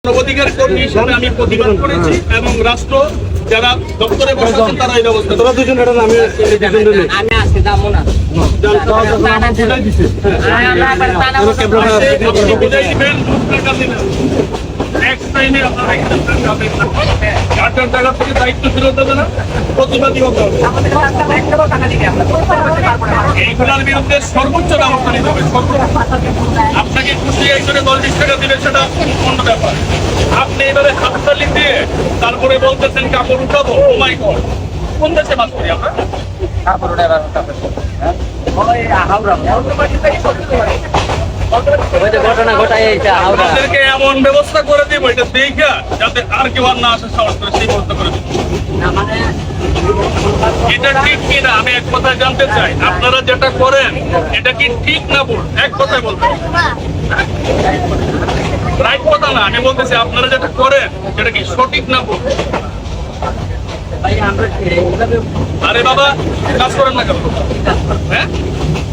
মানবাধিকার কর্মী হিসেবে আমি প্রতিবাদ করেছি এবং রাষ্ট্র যারা দপ্তরে বসেছেন তারা এই ব্যবস্থা তোরা দুজন এটা আমি আজকে যাবো না বিদায় দিবেন টাকা দিবেন নেক্সট টাইমে আপনারা টাকা থেকে দায়িত্ব ফেরত দেবে না প্রতিবাদী হতে হবে এইগুলোর বিরুদ্ধে সর্বোচ্চ ব্যবস্থা নিতে হবে আপনাকে খুশি একজনে 10-20 টাকা দিলে সেটা অন্য ব্যাপার আপনি এবারে হাততালি দিয়ে তারপরে বলতেছেন কাপড় উঠাবো ও মাই গড কোন দেশে বাস করি আমরা ঘটনা ঘটায় আপনাদেরকে এমন ব্যবস্থা করে দিব এটা দেখা যাতে আর কেউ আর না আসার সাহস করে সেই ব্যবস্থা করে দিব এটা ঠিক কিনা আমি এক কথায় জানতে চাই আপনারা যেটা করেন এটা কি ঠিক না ভুল এক কথায় বলবেন রাইট কথা না আমি বলতেছি আপনারা যেটা করেন সেটা কি সঠিক না ভুল আরে বাবা কাজ করেন না কেন হ্যাঁ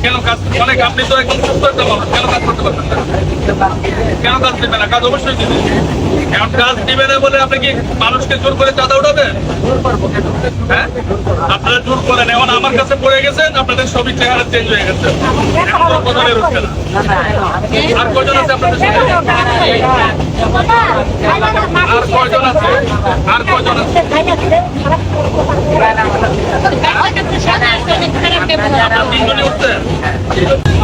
কেন কাজ অনেক আপনি তো একদম সুস্থ একটা মানুষ কেন কাজ করতে পারবেন না কেন কাজ দিবে না কাজ অবশ্যই দিবে এখন কাজ দিবে না বলে আপনি কি মানুষকে জোর করে চাঁদা উঠাবেন হ্যাঁ আপনারা জোর করেন এখন আমার কাছে পড়ে গেছেন আপনাদের সবই চেহারা চেঞ্জ হয়ে গেছে এখন তো কথা বের হচ্ছে না আর কয়জন আছে আপনাদের সাথে আর কয়জন আছে আর কয়জন আছে তিনজনই উঠছেন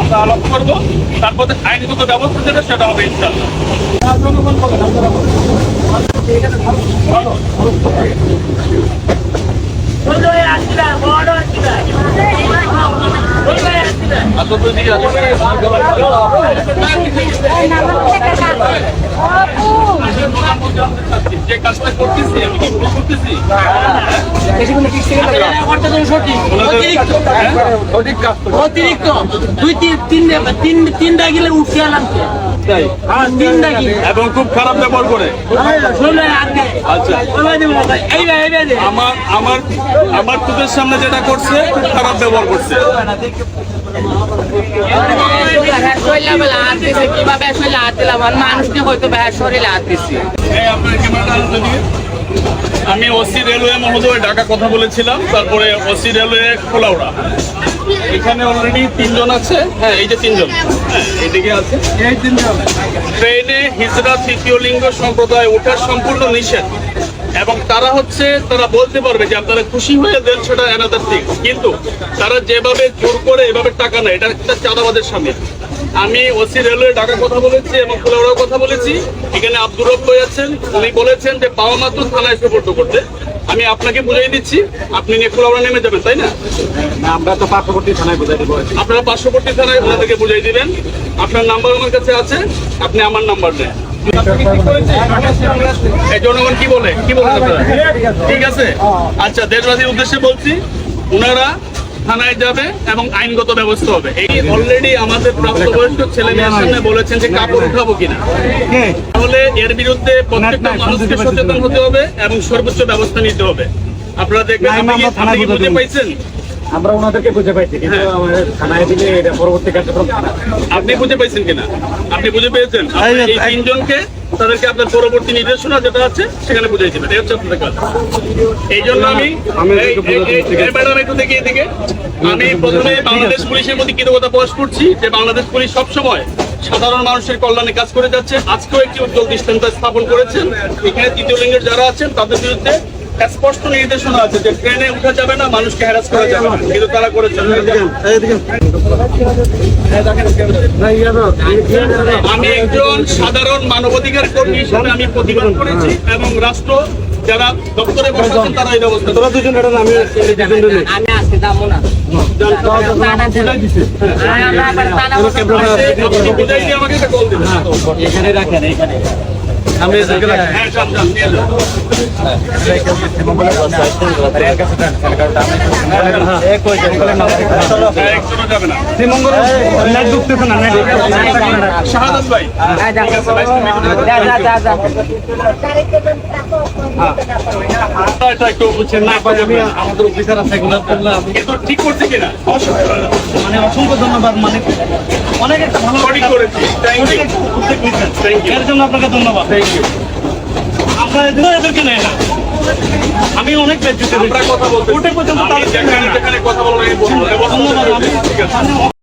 আমরা আলাপ করবো তারপরে আইনগত ব্যবস্থা যেটা সেটা হবে যে কাজটা করতেছি আমি কি ভুল করতেছি অতিরিক্ত 2-3টা গেলে উঠে এলাম এবং খুব খারাপ ব্যবহার করে আচ্ছা আমার তোদের সামনে যেটা করছে খুব খারাপ ব্যবহার করছে মানুষকে হয়তো শরীরে হাত দিচ্ছি আমি ওসি রেলওয়ে মহোদয় ঢাকা কথা বলেছিলাম তারপরে ওসি রেলওয়ে খোলাউড়া এখানে অলরেডি 3 জন আছে হ্যাঁ এই যে 3 জন হ্যাঁ এইদিকে আছে এই 3 জন ট্রেনে হিজড়া তৃতীয় লিঙ্গ সম্প্রদায় ওঠার সম্পূর্ণ নিষেধ এবং তারা বলতে পারবে যে আপনারা খুশি হয়ে দেন সেটা অ্যানাদার থিং কিন্তু তারা যেভাবে জোর করে এভাবে টাকা নেয় এটা একটা চাঁদাবাদের সামনে আমি ওসি রেলওয়ে ঢাকা কথা বলেছি এবং খোলাউড়াও কথা বলেছি এখানে আব্দুর রব ভাই আছেন উনি বলেছেন যে পাওয়া মাত্র থানায় সুপর্দ করতে আমি আপনাকে বুঝিয়ে দিচ্ছি আপনি নিয়ে খোলাউড়া নেমে যাবেন তাই না আমরা তো পার্শ্ববর্তী থানায় বুঝাই দেবো আপনারা পার্শ্ববর্তী থানায় ওনাদেরকে বুঝিয়ে দিবেন আপনার নাম্বার আমার কাছে আছে আপনি আমার নাম্বার নেন এই জনগণ কি বলে ঠিক আছে আচ্ছা দেশবাসীর উদ্দেশ্যে বলছি ওনারা থানায় যাবে এবং আইনগত ব্যবস্থা হবে এই অলরেডি আমাদের প্রাপ্তবয়স্ক ছেলে মেয়ের সামনে বলেছেন যে কাপড় উঠাবো কিনা তাহলে এর বিরুদ্ধে প্রত্যেকটা মানুষকে সচেতন হতে হবে এবং সর্বোচ্চ ব্যবস্থা নিতে হবে আপনারা দেখবেন আপনি কি বুঝে পাইছেন আমরা ওনাদেরকে বুঝে পাইছি কিন্তু আমাদের থানায় দিলে এটা পরবর্তী কার্যক্রম আপনি বুঝে পাইছেন কিনা আপনি বুঝে পেয়েছেন এই 3 জনকে তাদেরকে আপনার পরবর্তী নির্দেশনা যেটা আছে সেখানে বুঝাই দিবেন এই হচ্ছে আপনাদের কাজ এই জন্য আমি ম্যাডাম একটু দেখি এদিকে আমি প্রথমে বাংলাদেশ পুলিশের প্রতি কৃতজ্ঞতা প্রকাশ করছি যে বাংলাদেশ পুলিশ সবসময় সাধারণ মানুষের কল্যাণে কাজ করে যাচ্ছে আজকেও একটি উজ্জ্বল দৃষ্টান্ত স্থাপন করেছেন এখানে তৃতীয় লিঙ্গের যারা আছেন তাদের বিরুদ্ধে স্পষ্ট নির্দেশনা আছে যে ট্রেনে উঠা যাবে না মানুষকে হ্যারাস করা যাবে না কিন্তু তারা করেছেন আমি একজন সাধারণ মানবাধিকার কর্মী হিসেবে আমি প্রতিবাদ করেছি এবং রাষ্ট্র যারা দপ্তরে বসেছেন তারা এই ব্যবস্থা তোরা দুজন এটা আমি আজকে যাবো না বিদায় দিয়ে আমাকে একটা কল দিবেন এখানে রাখেন এখানে আমি শাহাদাত ভাই একটু বুঝছেন না আমাদের অফিসার আছে এগুলো ঠিক করছে কিনা মানে অসংখ্য ধন্যবাদ মানে অনেক একটা ভালো করেছি থ্যাংক ইউ এর জন্য আপনাকে ধন্যবাদ। থ্যাংক ইউ এদেরকে নেয় না। আমি অনেক বেজ্জতি আমরা কথা বলতে কোর্টে পর্যন্ত আমি যেখানে যেখানে কথা বলবো এই বলবো। ধন্যবাদ। আমি